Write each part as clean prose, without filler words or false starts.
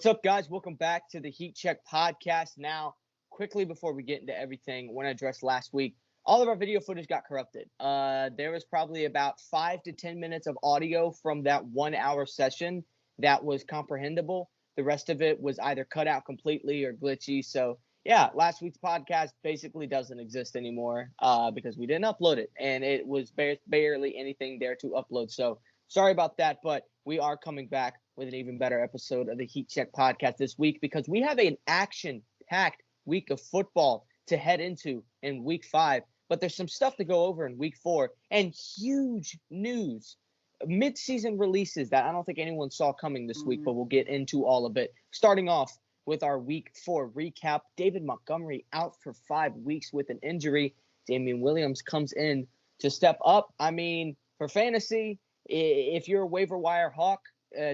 What's up, guys? Welcome back to the Heat Check podcast. Now, quickly before we get into everything, I want to address last week. All of our video footage got corrupted. There was probably about 5 to 10 minutes of audio from that 1 hour session that was comprehensible. The rest of it was either cut out completely or glitchy. So, yeah, last week's podcast basically doesn't exist anymore because we didn't upload it. And it was barely anything there to upload. So, sorry about that, but we are coming back with an even better episode of the Heat Check podcast this week because we have an action-packed week of football to head into in week 5. But there's some stuff to go over in week 4 and huge news, mid-season releases that I don't think anyone saw coming this week, but we'll get into all of it. Starting off with our week 4 recap, David Montgomery out for 5 weeks with an injury. Damian Williams comes in to step up. I mean, for fantasy, if you're a waiver wire hawk,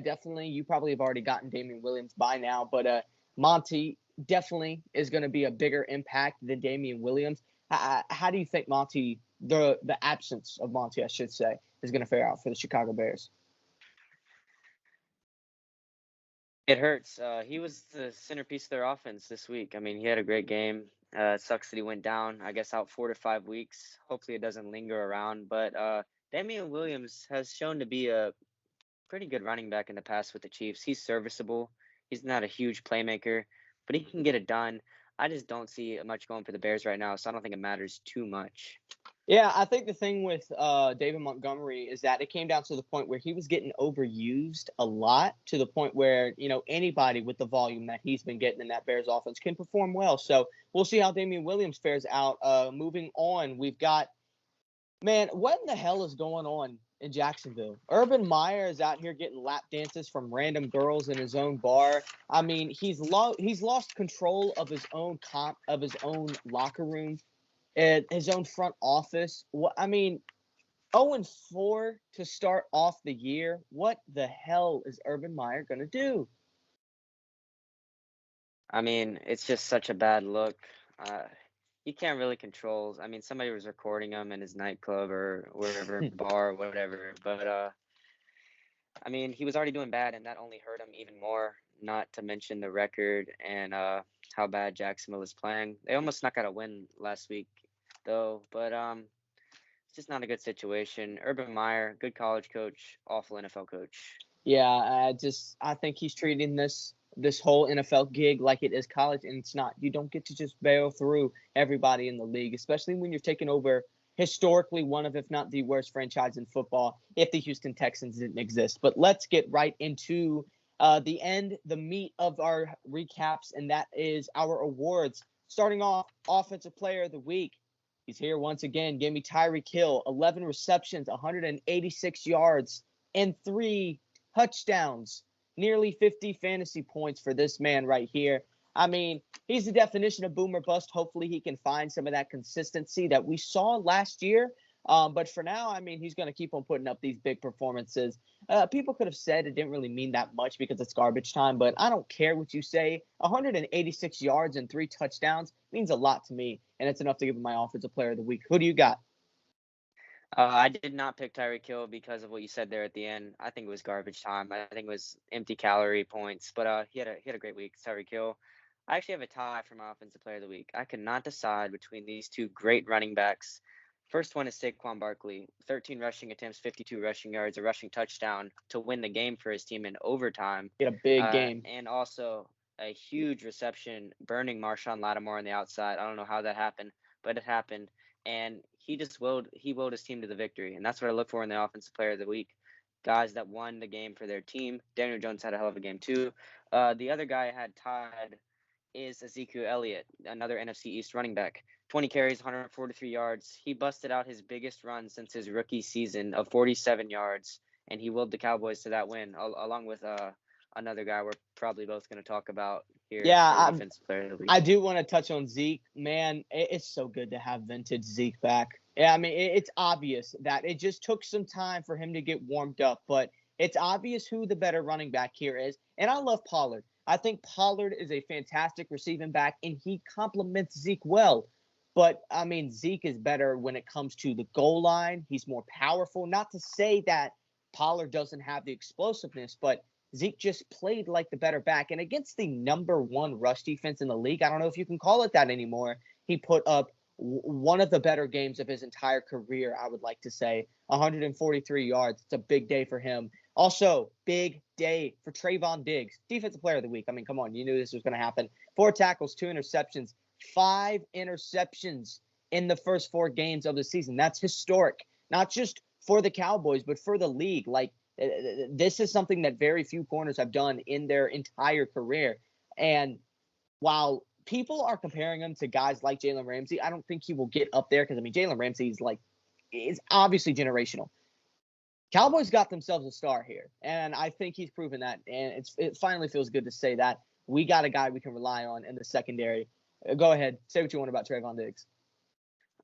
definitely you probably have already gotten Damian Williams by now, but Monty definitely is going to be a bigger impact than Damian Williams. How do you think Monty, the absence of Monty, I should say, is going to fare out for the Chicago Bears? It hurts. He was the centerpiece of their offense this week. I mean, he had a great game. It sucks that he went down, I guess, out 4 to 5 weeks. Hopefully it doesn't linger around. But Damian Williams has shown to be a pretty good running back in the past with the Chiefs. He's serviceable. He's not a huge playmaker, but he can get it done. I just don't see much going for the Bears right now, so I don't think it matters too much. Yeah, I think the thing with David Montgomery is that it came down to the point where he was getting overused a lot to the point where, anybody with the volume that he's been getting in that Bears offense can perform well. So we'll see how Damian Williams fares out. Moving on, we've got, man, what in the hell is going on in Jacksonville? Urban Meyer is out here getting lap dances from random girls in his own bar. I mean, he's lost control of his own locker room. And his own front office. I mean, 0-4 to start off the year. What the hell is Urban Meyer going to do? I mean, it's just such a bad look. He can't really control. I mean, somebody was recording him in his nightclub or wherever, bar or whatever. But, I mean, he was already doing bad, and that only hurt him even more, not to mention the record and how bad Jacksonville is playing. They almost snuck out a win last week, though, but it's just not a good situation. Urban Meyer, good college coach, awful NFL coach. Yeah, I think he's treating this whole NFL gig like it is college, and it's not. You don't get to just bail through everybody in the league, especially when you're taking over historically one of, if not the worst franchise in football, if the Houston Texans didn't exist. But let's get right into the meat of our recaps, and that is our awards. Starting off, Offensive Player of the Week. He's here once again. Give me Tyreek Hill, 11 receptions, 186 yards, and 3 touchdowns. Nearly 50 fantasy points for this man right here. I mean, he's the definition of boom or bust. Hopefully he can find some of that consistency that we saw last year. But for now, I mean, he's going to keep on putting up these big performances. People could have said it didn't really mean that much because it's garbage time, but I don't care what you say. 186 yards and 3 touchdowns means a lot to me, and it's enough to give him my Offensive Player of the Week. Who do you got? I did not pick Tyreek Hill because of what you said there at the end. I think it was garbage time. I think it was empty calorie points, but he had a great week, Tyreek Hill. I actually have a tie for my Offensive Player of the Week. I could not decide between these two great running backs. First one is Saquon Barkley, 13 rushing attempts, 52 rushing yards, a rushing touchdown to win the game for his team in overtime. He had a big game. And also a huge reception, burning Marshawn Lattimore on the outside. I don't know how that happened, but it happened. And he willed his team to the victory. And that's what I look for in the Offensive Player of the Week. Guys that won the game for their team. Daniel Jones had a hell of a game too. The other guy I had tied is Ezekiel Elliott, another NFC East running back. 20 carries, 143 yards. He busted out his biggest run since his rookie season of 47 yards, and he willed the Cowboys to that win, along with another guy we're probably both going to talk about here. Yeah, I do want to touch on Zeke. Man, it's so good to have vintage Zeke back. Yeah, I mean, it's obvious that it just took some time for him to get warmed up, but it's obvious who the better running back here is. And I love Pollard. I think Pollard is a fantastic receiving back, and he complements Zeke well. But, I mean, Zeke is better when it comes to the goal line. He's more powerful. Not to say that Pollard doesn't have the explosiveness, but Zeke just played like the better back. And against the number one rush defense in the league, I don't know if you can call it that anymore, he put up one of the better games of his entire career, I would like to say. 143 yards. It's a big day for him. Also, big day for Trayvon Diggs, Defensive Player of the Week. I mean, come on, you knew this was going to happen. 4 tackles, 2 interceptions, 5 interceptions in the first 4 games of the season. That's historic, not just for the Cowboys, but for the league. Like, this is something that very few corners have done in their entire career. And while people are comparing him to guys like Jalen Ramsey, I don't think he will get up there because, I mean, Jalen Ramsey is obviously generational. Cowboys got themselves a star here, and I think he's proven that. And it finally feels good to say that we got a guy we can rely on in the secondary. Go ahead, say what you want about Trayvon Diggs.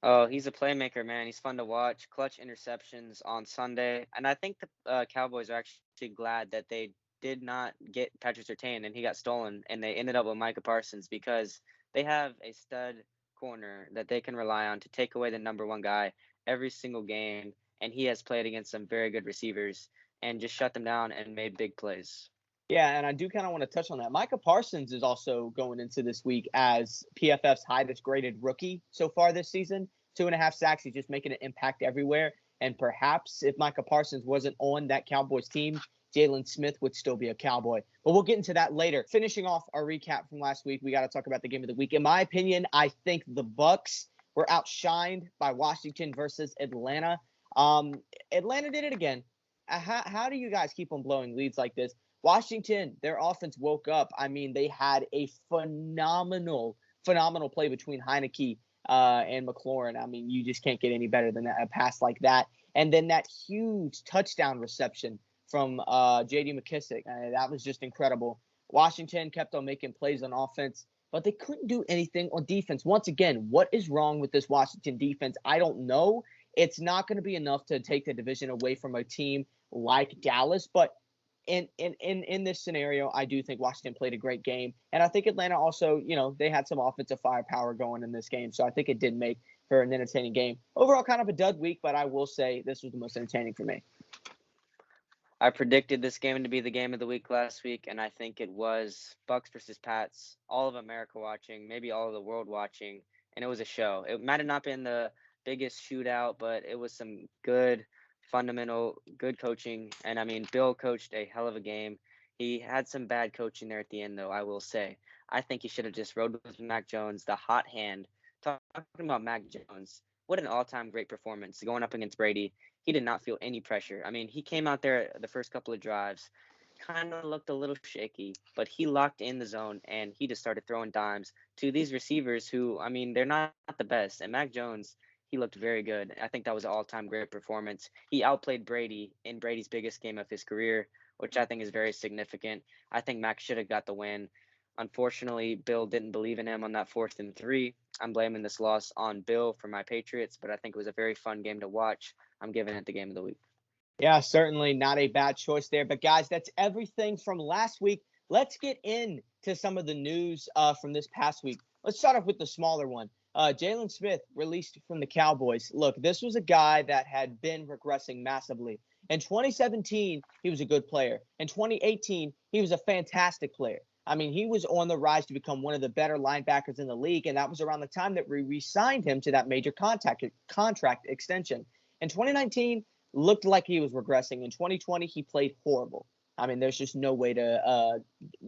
Oh, he's a playmaker, man. He's fun to watch. Clutch interceptions on Sunday, and I think the Cowboys are actually glad that they did not get Patrick Surtain and he got stolen, and they ended up with Micah Parsons because they have a stud corner that they can rely on to take away the number one guy every single game, and he has played against some very good receivers and just shut them down and made big plays. Yeah, and I do kind of want to touch on that. Micah Parsons is also going into this week as PFF's highest graded rookie so far this season. 2.5 sacks. He's just making an impact everywhere. And perhaps if Micah Parsons wasn't on that Cowboys team, Jalen Smith would still be a Cowboy. But we'll get into that later. Finishing off our recap from last week, we got to talk about the game of the week. In my opinion, I think the Bucs were outshined by Washington versus Atlanta. Atlanta did it again. How do you guys keep on blowing leads like this? Washington, their offense woke up. I mean, they had a phenomenal play between Heineke and McLaurin. I mean, you just can't get any better than that, a pass like that. And then that huge touchdown reception from J.D. McKissick. That was just incredible. Washington kept on making plays on offense, but they couldn't do anything on defense. Once again, what is wrong with this Washington defense? I don't know. It's not going to be enough to take the division away from a team like Dallas, but in this scenario, I do think Washington played a great game. And I think Atlanta also, they had some offensive firepower going in this game. So I think it did make for an entertaining game. Overall, kind of a dud week, but I will say this was the most entertaining for me. I predicted this game to be the game of the week last week, and I think it was Bucks versus Pats. All of America watching, maybe all of the world watching, and it was a show. It might have not been the biggest shootout, but it was some good, fundamental, good coaching. And I mean, Bill coached a hell of a game. He had some bad coaching there at the end, though, I will say. I think he should have just rode with Mac Jones, the hot hand. Talking about Mac Jones, what an all-time great performance going up against Brady. He did not feel any pressure. I mean, he came out there the first couple of drives, kind of looked a little shaky, but he locked in the zone and he just started throwing dimes to these receivers who, I mean, they're not the best. And Mac Jones, he looked very good. I think that was an all-time great performance. He outplayed Brady in Brady's biggest game of his career, which I think is very significant. I think Mac should have got the win. Unfortunately, Bill didn't believe in him on that 4th and 3. I'm blaming this loss on Bill for my Patriots, but I think it was a very fun game to watch. I'm giving it the game of the week. Yeah, certainly not a bad choice there. But guys, that's everything from last week. Let's get into some of the news from this past week. Let's start off with the smaller one. Jalen Smith released from the Cowboys. Look, this was a guy that had been regressing massively. In 2017, he was a good player. In 2018, he was a fantastic player. I mean, he was on the rise to become one of the better linebackers in the league, and that was around the time that we re-signed him to that major contract extension. In 2019, looked like he was regressing. In 2020, he played horrible. I mean, there's just no way to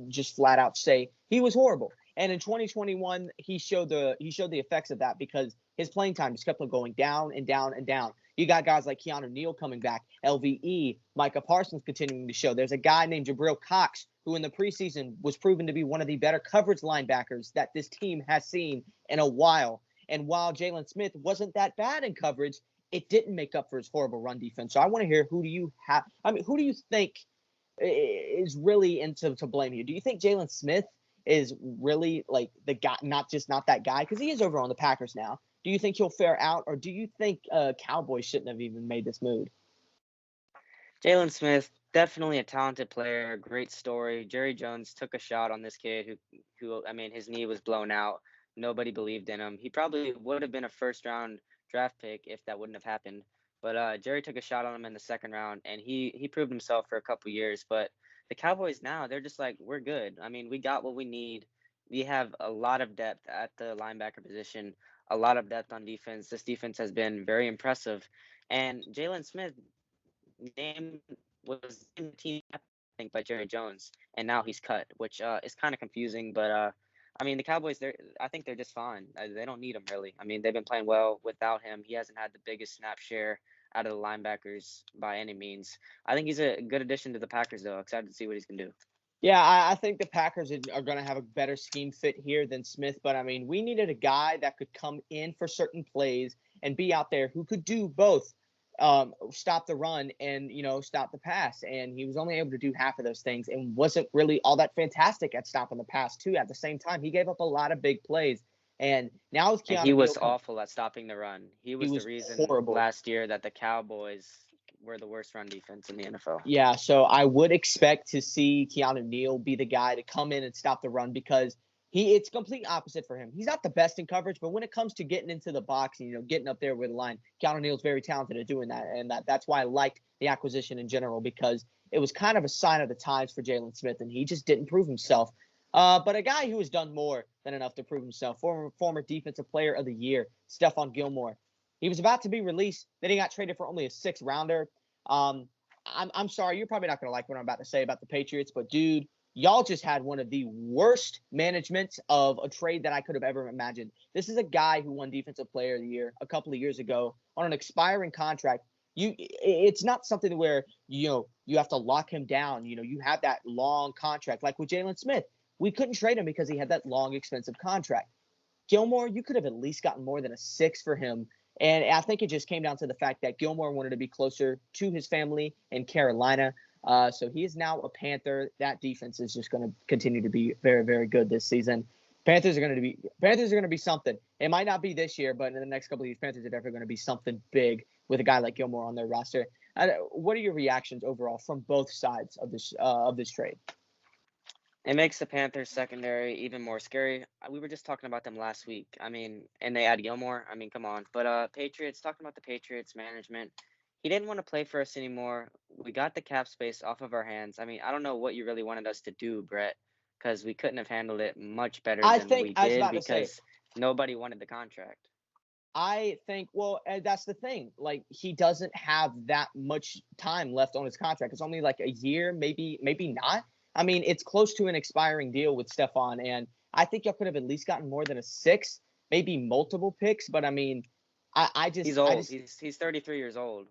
just flat out say he was horrible. And in 2021, he showed the effects of that because his playing time just kept on going down and down and down. You got guys like Keanu Neal coming back, LVE, Micah Parsons continuing to show. There's a guy named Jabril Cox who in the preseason was proven to be one of the better coverage linebackers that this team has seen in a while. And while Jalen Smith wasn't that bad in coverage, it didn't make up for his horrible run defense. So I want to hear who do you think is really to blame here? Do you think Jalen Smith is really like the guy, not that guy? Because he is over on the Packers now. Do you think he'll fare out, or do you think Cowboys shouldn't have even made this move? Jalen Smith, definitely a talented player, great story. Jerry Jones took a shot on this kid who I mean, his knee was blown out. Nobody believed in him. He probably would have been a first-round draft pick if that wouldn't have happened. But Jerry took a shot on him in the second round, and he proved himself for a couple years. But The Cowboys now, they're just like, we're good. I mean, we got what we need. We have a lot of depth at the linebacker position, a lot of depth on defense. This defense has been very impressive. And Jalen Smith name was in the team, I think, by Jerry Jones, and now he's cut, which is kind of confusing. But I mean, the Cowboys, I think they're just fine. They don't need him really. I mean, they've been playing well without him. He hasn't had the biggest snap share out of the linebackers by any means. I think he's a good addition to the Packers, though. Excited to see what he's gonna do. Yeah, I think the Packers are going to have a better scheme fit here than Smith. But I mean, we needed a guy that could come in for certain plays and be out there who could do both, stop the run and stop the pass. And he was only able to do half of those things and wasn't really all that fantastic at stopping the pass too. At the same time, he gave up a lot of big plays. And now with And he Keanu Neal, was awful at stopping the run. He he was the was reason horrible. last year that the Cowboys were the worst run defense in the NFL. Yeah, so I would expect to see Keanu Neal be the guy to come in and stop the run because it's complete opposite for him. He's not the best in coverage, but when it comes to getting into the box and getting up there with the line, Keanu Neal's very talented at doing that, and that's why I liked the acquisition in general because it was kind of a sign of the times for Jalen Smith, and he just didn't prove himself. But a guy who has done more than enough to prove himself, former Defensive Player of the Year, Stephon Gilmore. He was about to be released, then he got traded for only a sixth rounder. I'm sorry, you're probably not going to like what I'm about to say about the Patriots, but dude, y'all just had one of the worst managements of a trade that I could have ever imagined. This is a guy who won Defensive Player of the Year a couple of years ago on an expiring contract. It's not something where you have to lock him down. You have that long contract like with Jalen Smith. We couldn't trade him because he had that long, expensive contract. Gilmore, you could have at least gotten more than a six for him. And I think it just came down to the fact that Gilmore wanted to be closer to his family in Carolina. So he is now a Panther. That defense is just going to continue to be very, very good this season. Panthers are going to be something. It might not be this year, but in the next couple of years, Panthers are definitely going to be something big with a guy like Gilmore on their roster. What are your reactions overall from both sides of this trade? It makes the Panthers secondary even more scary. We were just talking about them last week. I mean, and they add Gilmore. I mean, come on. But Patriots, talking about the Patriots management, he didn't want to play for us anymore. We got the cap space off of our hands. I mean, I don't know what you really wanted us to do, Brett, because we couldn't have handled it much better I than think we I was did about to say. because nobody wanted the contract. I think, well, that's the thing. Like, he doesn't have that much time left on his contract. It's only like a year, maybe not. I mean, it's close to an expiring deal with Stephon, and I think y'all could have at least gotten more than a six, maybe multiple picks. But I mean, He's old. He's 33 years old.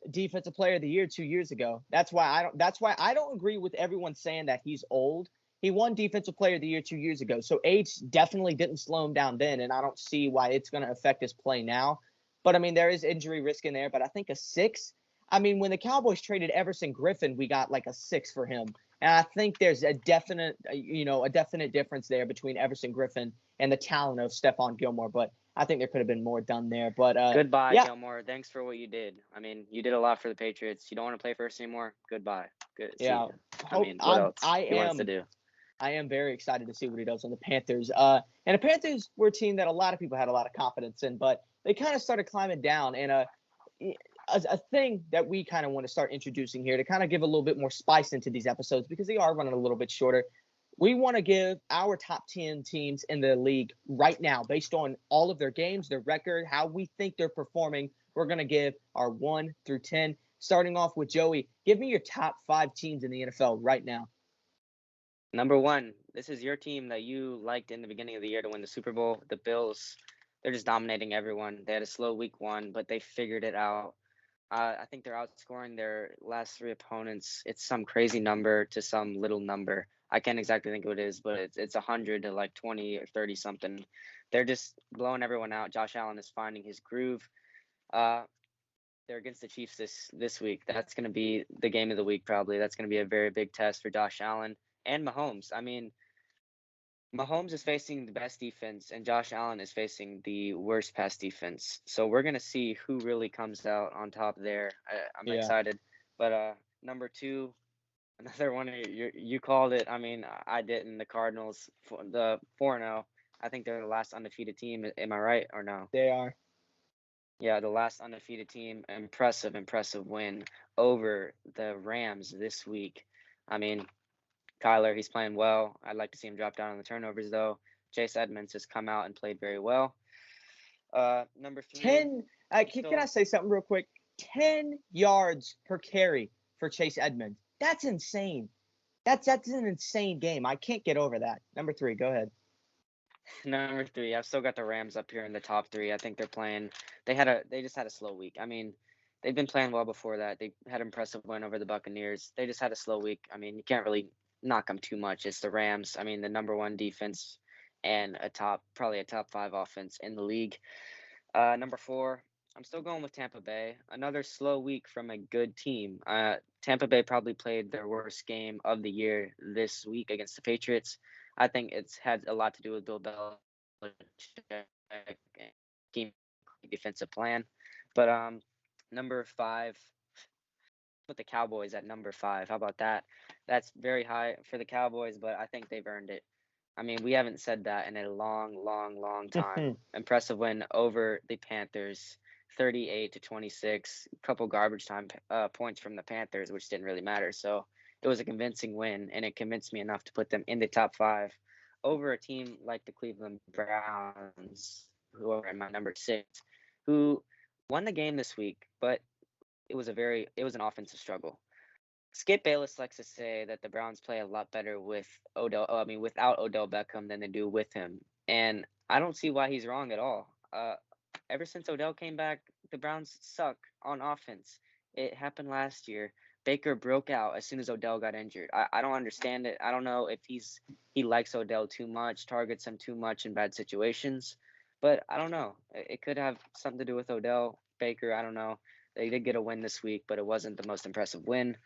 Defensive Player of the Year 2 years ago. That's why I don't agree with everyone saying that he's old. He won Defensive Player of the Year 2 years ago, so age definitely didn't slow him down then, and I don't see why it's going to affect his play now. But I mean, there is injury risk in there. But I think a six. I mean, when the Cowboys traded Everson Griffin, we got like a six for him, and I think there's a definite difference there between Everson Griffin and the talent of Stephon Gilmore. But I think there could have been more done there. But Goodbye, yeah, Gilmore. Thanks for what you did. I mean, you did a lot for the Patriots. You don't want to play for us anymore. Goodbye. Good. See yeah. ya. I mean, what else I do you want us to do? am very excited to see what he does on the Panthers. And the Panthers were a team that a lot of people had a lot of confidence in, but they kind of started climbing down. And a thing that we kind of want to start introducing here to kind of give a little bit more spice into these episodes because they are running a little bit shorter. We want to give our top 10 teams in the league right now, based on all of their games, their record, how we think they're performing. We're going to give our 1 through 10. Starting off with Joey, give me your top 5 teams in the NFL right now. Number one, this is your team that you liked in the beginning of the year to win the Super Bowl. The Bills, they're just dominating everyone. They had a slow week 1, but they figured it out. I think they're outscoring their last 3 opponents. It's some crazy number to some little number. I can't exactly think what it is, but it's 100 to like 20 or 30 something. They're just blowing everyone out. Josh Allen is finding his groove. They're against the Chiefs this week. That's going to be the game of the week probably. That's going to be a very big test for Josh Allen and Mahomes. I mean, Mahomes is facing the best defense, and Josh Allen is facing the worst pass defense. So we're gonna see who really comes out on top there. I'm excited. But number 2, another one you called it. I mean, I didn't. The Cardinals, the 4-0. I think they're the last undefeated team. Am I right or no? They are. Yeah, the last undefeated team. Impressive win over the Rams this week. I mean, Kyler, he's playing well. I'd like to see him drop down on the turnovers, though. Chase Edmonds has come out and played very well. Number three, 10, I'm can I still say something real quick? 10 yards per carry for Chase Edmonds. That's insane. That's an insane game. I can't get over that. Number 3, go ahead. number three. I've still got the Rams up here in the top three. I think they're playing. They just had a slow week. I mean, they've been playing well before that. They had an impressive win over the Buccaneers. They just had a slow week. I mean, you can't really knock them too much. It's the Rams. I mean, the number one defense and probably a top five offense in the league. Number four, I'm still going with Tampa Bay. Another slow week from a good team. Tampa Bay probably played their worst game of the year this week against the Patriots. I think it's had a lot to do with Bill Belichick and team defensive plan. But number five, put the Cowboys at number five. How about that? That's very high for the Cowboys, but I think they've earned it. I mean, we haven't said that in a long time. Impressive win over the Panthers, 38-26. A couple garbage time points from the Panthers, which didn't really matter. So it was a convincing win, and it convinced me enough to put them in the top five over a team like the Cleveland Browns, who are in my number six, who won the game this week, but it was an offensive struggle. Skip Bayless likes to say that the Browns play a lot better with without Odell Beckham than they do with him, and I don't see why he's wrong at all. Ever since Odell came back, the Browns suck on offense. It happened last year. Baker broke out as soon as Odell got injured. I don't understand it. I don't know if he likes Odell too much, targets him too much in bad situations, but I don't know. It could have something to do with Odell, Baker. I don't know. They did get a win this week, but it wasn't the most impressive win.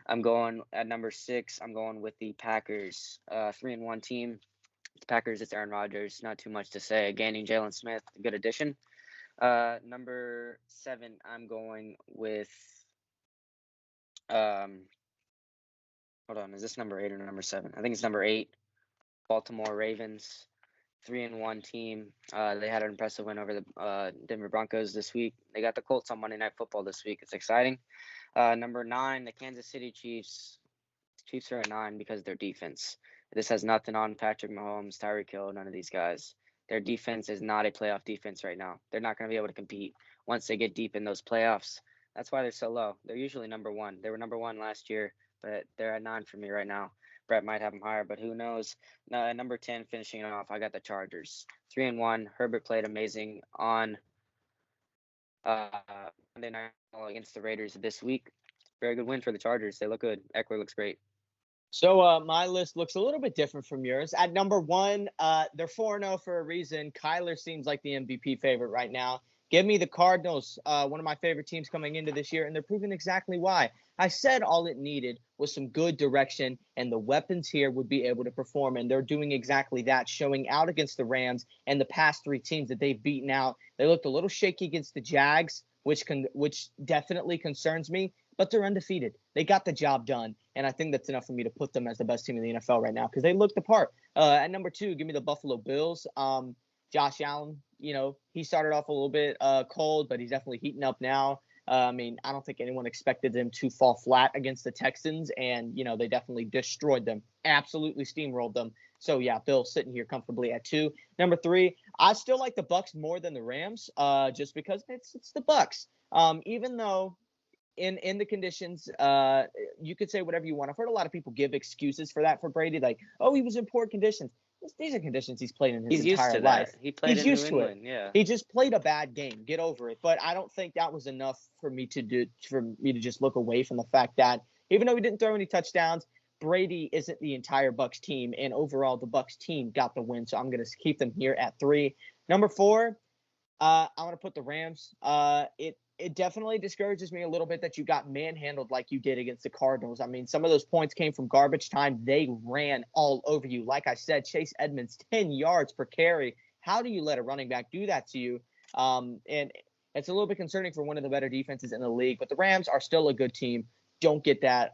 I'm going at number six. I'm going with the Packers, 3-1 team. The Packers, it's Aaron Rodgers. Not too much to say. Gaining Jalen Smith, good addition. Number seven, I'm going with. Um, Hold on, is this number eight or number seven? I think it's number eight. Baltimore Ravens, 3-1 team. They had an impressive win over the Denver Broncos this week. They got the Colts on Monday Night Football this week. It's exciting. Number nine, the Kansas City Chiefs. Chiefs are at 9 because of their defense. This has nothing on Patrick Mahomes, Tyreek Hill, none of these guys. Their defense is not a playoff defense right now. They're not going to be able to compete once they get deep in those playoffs. That's why they're so low. They're usually number one. They were number one last year, but they're at 9 for me right now. Brett might have them higher, but who knows? Number 10, finishing it off, I got the Chargers. 3-1. Herbert played amazing on uh, Monday night against the Raiders this week. Very good win for the Chargers. They look good. Eckler looks great. So my list looks a little bit different from yours. At number 1, they're 4-0 for a reason. Kyler seems like the MVP favorite right now. Give me the Cardinals, one of my favorite teams coming into this year, and they're proving exactly why. I said all it needed was some good direction, and the weapons here would be able to perform, and they're doing exactly that, showing out against the Rams and the past 3 teams that they've beaten out. They looked a little shaky against the Jags, which definitely concerns me, but they're undefeated. They got the job done, and I think that's enough for me to put them as the best team in the NFL right now because they looked the part. At number 2, give me the Buffalo Bills. Josh Allen, he started off a little bit cold, but he's definitely heating up now. I mean, I don't think anyone expected them to fall flat against the Texans, and, they definitely destroyed them, absolutely steamrolled them. So, yeah, Bills sitting here comfortably at 2. Number 3, I still like the Bucs more than the Rams just because it's the Bucs. Even though in the conditions, you could say whatever you want. I've heard a lot of people give excuses for that for Brady, like, oh, he was in poor conditions. These are conditions he's played in his He's used entire to that. life. He played He's in New used to it. England, yeah. He just played a bad game. Get over it. But I don't think that was enough for me to just look away from the fact that even though he didn't throw any touchdowns, Brady isn't the entire Bucs team, and overall the Bucs team got the win. So I'm going to keep them here at 3. Number 4, I want to put the Rams. It definitely discourages me a little bit that you got manhandled like you did against the Cardinals. I mean, some of those points came from garbage time. They ran all over you. Like I said, Chase Edmonds, 10 yards per carry. How do you let a running back do that to you? And it's a little bit concerning for one of the better defenses in the league. But the Rams are still a good team. Don't get that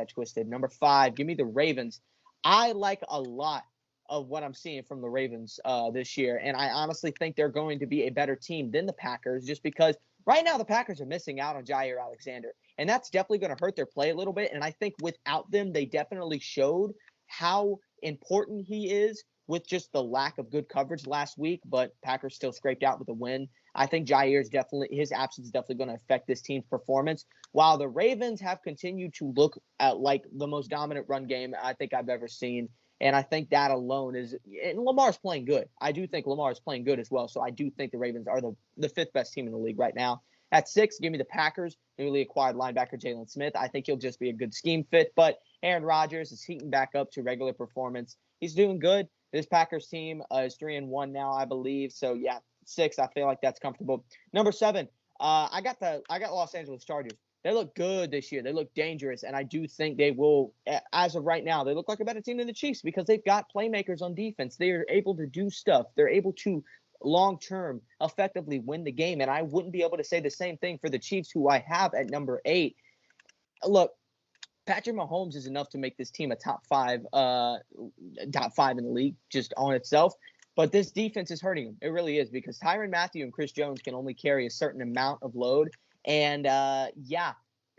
twisted. Number 5, give me the Ravens. I like a lot of what I'm seeing from the Ravens this year. And I honestly think they're going to be a better team than the Packers just because right now the Packers are missing out on Jair Alexander. And that's definitely going to hurt their play a little bit. And I think without them, they definitely showed how important he is with just the lack of good coverage last week. But Packers still scraped out with a win. I think Jair's definitely, his absence is definitely going to affect this team's performance. While the Ravens have continued to look at like the most dominant run game I think I've ever seen. And I think that alone is, and Lamar's playing good. I do think Lamar's playing good as well. So I do think the Ravens are the fifth best team in the league right now. At 6, give me the Packers, newly acquired linebacker Jalen Smith. I think he'll just be a good scheme fit. But Aaron Rodgers is heating back up to regular performance. He's doing good. This Packers team is 3-1 now, I believe. So yeah, 6. I feel like that's comfortable. Number 7, I got Los Angeles Chargers. They look good this year. They look dangerous, and I do think they will, as of right now, they look like a better team than the Chiefs because they've got playmakers on defense. They are able to do stuff. They're able to long-term effectively win the game, and I wouldn't be able to say the same thing for the Chiefs, who I have at number 8. Look, Patrick Mahomes is enough to make this team a top 5 in the league just on itself. But this defense is hurting them. It really is because Tyrann Mathieu and Chris Jones can only carry a certain amount of load. And,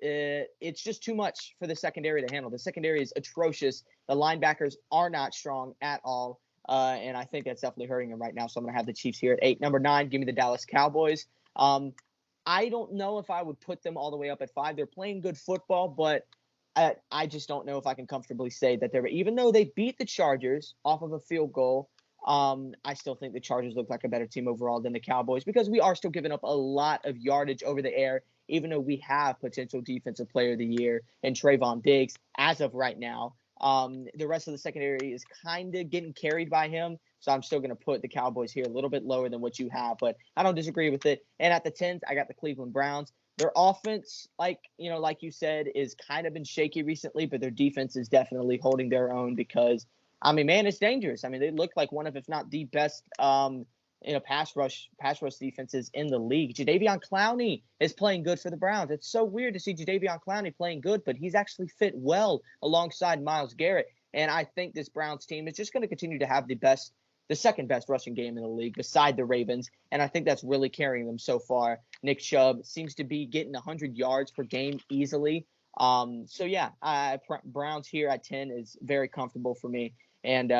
it's just too much for the secondary to handle. The secondary is atrocious. The linebackers are not strong at all. And I think that's definitely hurting them right now. So I'm going to have the Chiefs here at 8. Number 9, give me the Dallas Cowboys. I don't know if I would put them all the way up at 5. They're playing good football, but I just don't know if I can comfortably say that they're, even though they beat the Chargers off of a field goal, I still think the Chargers look like a better team overall than the Cowboys because we are still giving up a lot of yardage over the air, even though we have potential defensive player of the year and Trayvon Diggs as of right now. The rest of the secondary is kind of getting carried by him. So I'm still going to put the Cowboys here a little bit lower than what you have, but I don't disagree with it. And at the 10s, I got the Cleveland Browns. Their offense, like you said, is kind of been shaky recently, but their defense is definitely holding their own because, I mean, man, it's dangerous. I mean, they look like one of, if not the best, pass rush defenses in the league. Jadeveon Clowney is playing good for the Browns. It's so weird to see Jadeveon Clowney playing good, but he's actually fit well alongside Myles Garrett. And I think this Browns team is just going to continue to have the second best rushing game in the league beside the Ravens. And I think that's really carrying them so far. Nick Chubb seems to be getting 100 yards per game easily. So yeah, Browns here at 10 is very comfortable for me. And,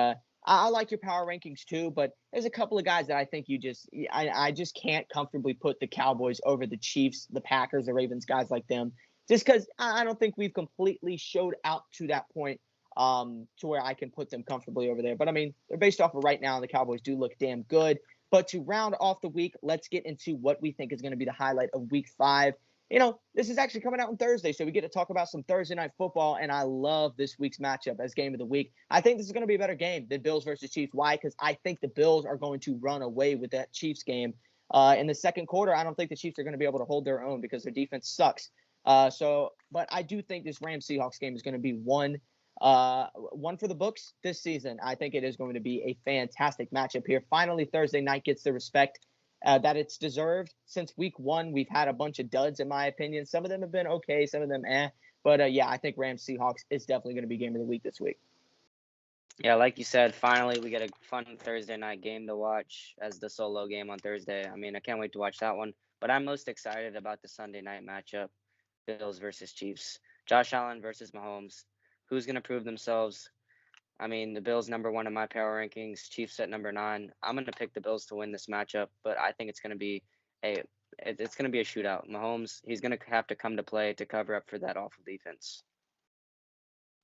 I like your power rankings too, but there's a couple of guys that I think I just can't comfortably put the Cowboys over the Chiefs, the Packers, the Ravens, guys like them, just because I don't think we've completely showed out to that point to where I can put them comfortably over there. But I mean, they're based off of right now, the Cowboys do look damn good. But to round off the week, let's get into what we think is going to be the highlight of week 5. This is actually coming out on Thursday, so we get to talk about some Thursday night football, and I love this week's matchup as game of the week. I think this is going to be a better game than Bills versus Chiefs. Why? Because I think the Bills are going to run away with that Chiefs game. In the second quarter, I don't think the Chiefs are going to be able to hold their own because their defense sucks. But I do think this Rams-Seahawks game is going to be one for the books this season. I think it is going to be a fantastic matchup here. Finally, Thursday night gets the respect that it's deserved. Since week 1, we've had a bunch of duds, in my opinion. Some of them have been okay, some of them But yeah, I think Rams-Seahawks is definitely going to be game of the week this week. Yeah, like you said, finally we get a fun Thursday night game to watch as the solo game on Thursday. I mean, I can't wait to watch that one. But I'm most excited about the Sunday night matchup, Bills versus Chiefs. Josh Allen versus Mahomes. Who's going to prove themselves? I mean, the Bills number 1 in my power rankings, Chiefs at number 9. I'm going to pick the Bills to win this matchup, but I think it's going to be a shootout. Mahomes, he's going to have to come to play to cover up for that awful defense.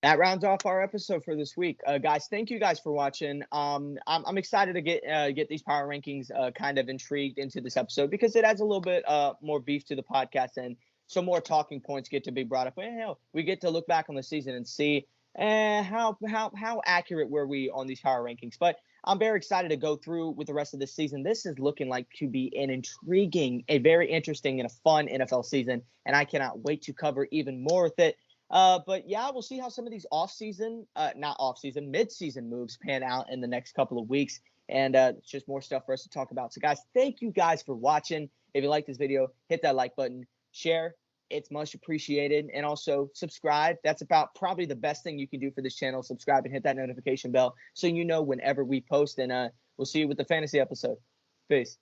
That rounds off our episode for this week, guys. Thank you guys for watching. I'm excited to get these power rankings kind of intrigued into this episode because it adds a little bit more beef to the podcast and some more talking points get to be brought up. Well, we get to look back on the season and see how accurate were we on these power rankings. But I'm very excited to go through with the rest of this season. This is looking like to be an intriguing, a very interesting and a fun NFL season, and I cannot wait to cover even more with it. But yeah, we'll see how some of these mid-season moves pan out in the next couple of weeks. And it's just more stuff for us to talk about. So guys, thank you guys for watching. If you like this video, hit that like button, share, It's much appreciated. And also subscribe. That's about probably the best thing you can do for this channel. Subscribe and hit that notification bell so you know whenever we post. And we'll see you with the fantasy episode. Peace.